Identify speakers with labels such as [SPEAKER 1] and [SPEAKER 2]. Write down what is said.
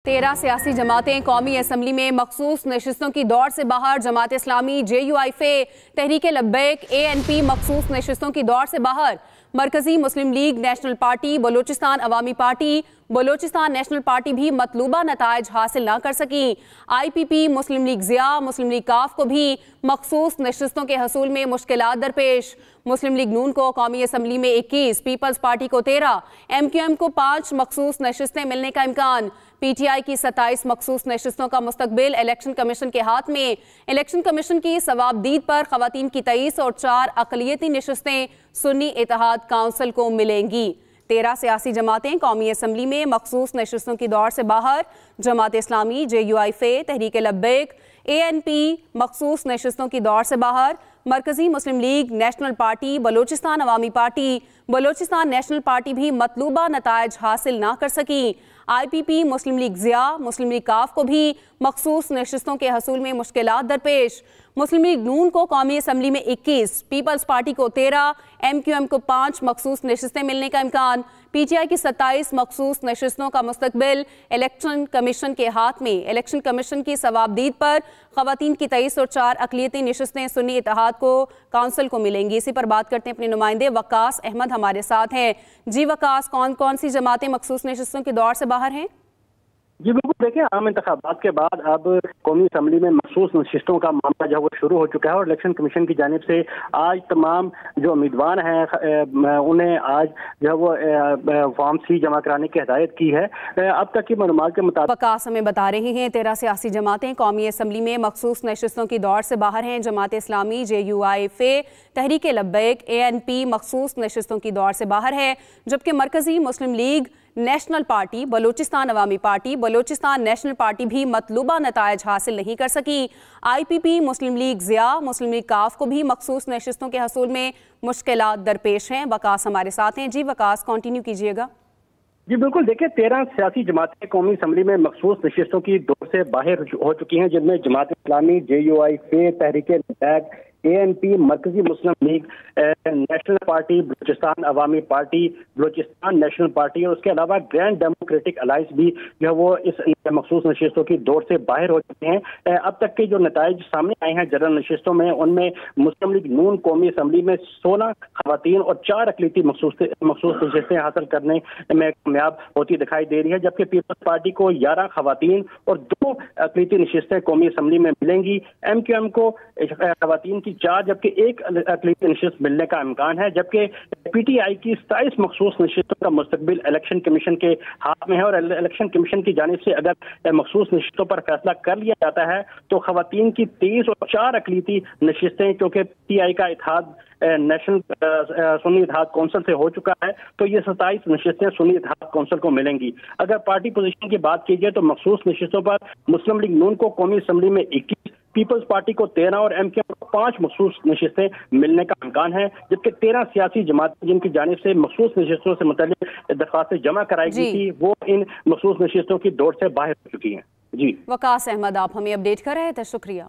[SPEAKER 1] 13 सियासी जमातें कौमी असम्बली में मखसूस नशिस्तों की दौड़ से बाहर। जमात इस्लामी, JUIF, तहरीक लब्बैक, ANP मखसूस नशिस्तों की दौड़ से बाहर। मरकजी मुस्लिम लीग, नेशनल पार्टी, बलोचिस्तान अवामी पार्टी, बलोचिस्तान नेशनल पार्टी भी मतलूबा नताइज हासिल न कर सकी। IPP, मुस्लिम लीग ज़िया, मुस्लिम लीग काफ को भी मखसूस नशिस्तों के हसूल में मुश्किलात दरपेश। मुस्लिम लीग नून को कौमी असम्बली में 21, पीपल्स पार्टी को 13, MQM को 5 मखसूस नशिस्तें मिलने का इम्कान। PTI की 27 मखसूस नशिस्तों का मुस्तकबिल इलेक्शन कमीशन के हाथ में। इलेक्शन कमीशन की सवाबदीद पर खवातीन की 23 और 4 अक़लियती नशिस्तें सुन्नी इत्तेहाद काउंसिल को मिलेंगी। 13 सियासी जमातें कौमी असम्बली में मखसूस नशिस्तों की दौड़ से बाहर। जमात इस्लामी, JUIF, तहरीक लब्बैक, ANP मखसूस नशिस्तों की दौड़ से बाहर। मरकजी मुस्लिम लीग, नेशनल पार्टी, बलोचिस्तान अवामी पार्टी, बलोचिस्तान नेशनल पार्टी भी मतलूबा नताइज हासिल ना कर सकी। IPP, मुस्लिम लीग ज़िया, मुस्लिम लीग काफ को भी मखसूस नशिस्तों के हसूल में मुश्किलात दरपेश। मुस्लिम लीग नून को कौमी असम्बली में 21, पीपल्स पार्टी को 13, MQM को 5 मखसूस नशिस्तें मिलने का इम्कान। PTI की 27 मखसूस नशिस्तों का मुस्तकबिल इलेक्शन कमीशन के हाथ में। इलेक्शन कमीशन की सवाबदीद पर खवातीन की 23 और 4 अक़लियती नशिस्तें सुन्नी इत्तेहाद को काउंसिल को मिलेंगी। इसी पर बात करते हैं अपने नुमाइंदे वकास अहमद हमारे साथ हैं। जी वकास, कौन कौन सी जमातें मखसूस नशिस्तों के दौर से बाहर हैं?
[SPEAKER 2] जी बिल्कुल, देखिए आम इंतखाबात के बाद अब कौमी असम्बली में मखसूस नशिस्तों का मामला जो है वो शुरू हो चुका है और इलेक्शन कमीशन की जानिब से आज तमाम जो उम्मीदवार हैं उन्हें आज जो है वो फॉर्म C जमा कराने की हिदायत की है। अब तक की मालूमात के मुताबिक
[SPEAKER 1] वकास हमें बता रहे हैं 13 सियासी जमातें कौमी असम्बली में मखसूस नशिस्तों की दौड़ से बाहर हैं। जमात इस्लामी, JUIF, तहरीक लब्बैक, ANP मखसूस नशिस्तों की दौड़ से बाहर है, जबकि मरकजी मुस्लिम लीग, नेशनल पार्टी, बलोचिस्तान अवामी पार्टी, बलोचिस्तान नेशनल पार्टी भी मतलूबा नताइज हासिल नहीं कर सकी। IPP, मुस्लिम लीग ज़िया, मुस्लिम लीग काफ को भी मखसूस नशिस्तों के हसूल में मुश्किलात दरपेश हैं। वकास हमारे साथ हैं। जी वकास, कंटिन्यू कीजिएगा।
[SPEAKER 2] जी बिल्कुल, देखिए 13 सियासी जमातें कौमी असम्बली में मखसूस नशिस्तों की दौड़ से बाहर हो चुकी हैं, जिनमें जमात इस्लामी, JUIF, तहरीक लब्बैक, ANP, मरकजी मुस्लिम लीग, नेशनल पार्टी, बलोचिस्तान अवामी पार्टी, बलोचिस्तान नेशनल पार्टी और उसके अलावा ग्रैंड डेमोक्रेटिक अलायंस भी जो है वो इस मखसूस नशिस्तों की दौड़ से बाहर हो चुके हैं। अब तक के जो नताइज सामने आए हैं जनरल नशिस्तों में, उनमें मुस्लिम लीग नून कौमी असम्बली में 16 खवातीन और 4 अक़लियती मखसूस नशिस्तें हासिल करने में कामयाब होती दिखाई दे रही है, जबकि पीपल्स पार्टी को 11 खवातीन और 2 अक़लियती नशिस्तें कौमी असम्बली में मिलेंगी। MQM को खवातीन 4 जबकि 1 अक़लियती नशिस्त मिलने का इम्कान है, जबकि PTI की 27 मखसूस नशिस्तों का मुस्तकबिल इलेक्शन कमीशन के हाथ में है और इलेक्शन कमीशन की जानिब से अगर मखसूस नशिस्तों पर फैसला कर लिया जाता है तो खवातीन की 23 और 4 अक़लियती नशिस्तें, क्योंकि PTI का इत्तेहाद नेशनल सुन्नी इत्तेहाद काउंसिल से हो चुका है, तो ये 27 नशिस्तें सुन्नी इत्तेहाद काउंसिल को मिलेंगी। अगर पार्टी पोजीशन की बात की जाए तो मखसूस नशिस्तों पर मुस्लिम लीग नून को कौमी असम्बली में 21, पीपल्स पार्टी को 13 और MQM को 5 मखसूस नशिस्तें मिलने का इम्कान है, जबकि 13 सियासी जमातें जिनकी जानिब से मखसूस नशिस्तों से मुताल्लिक दरख्वास्तें जमा कराई गई थी, वो इन मखसूस नशिस्तों की दौड़ से बाहर हो चुकी हैं। जी
[SPEAKER 1] वकास अहमद, आप हमें अपडेट कर रहे थे, शुक्रिया।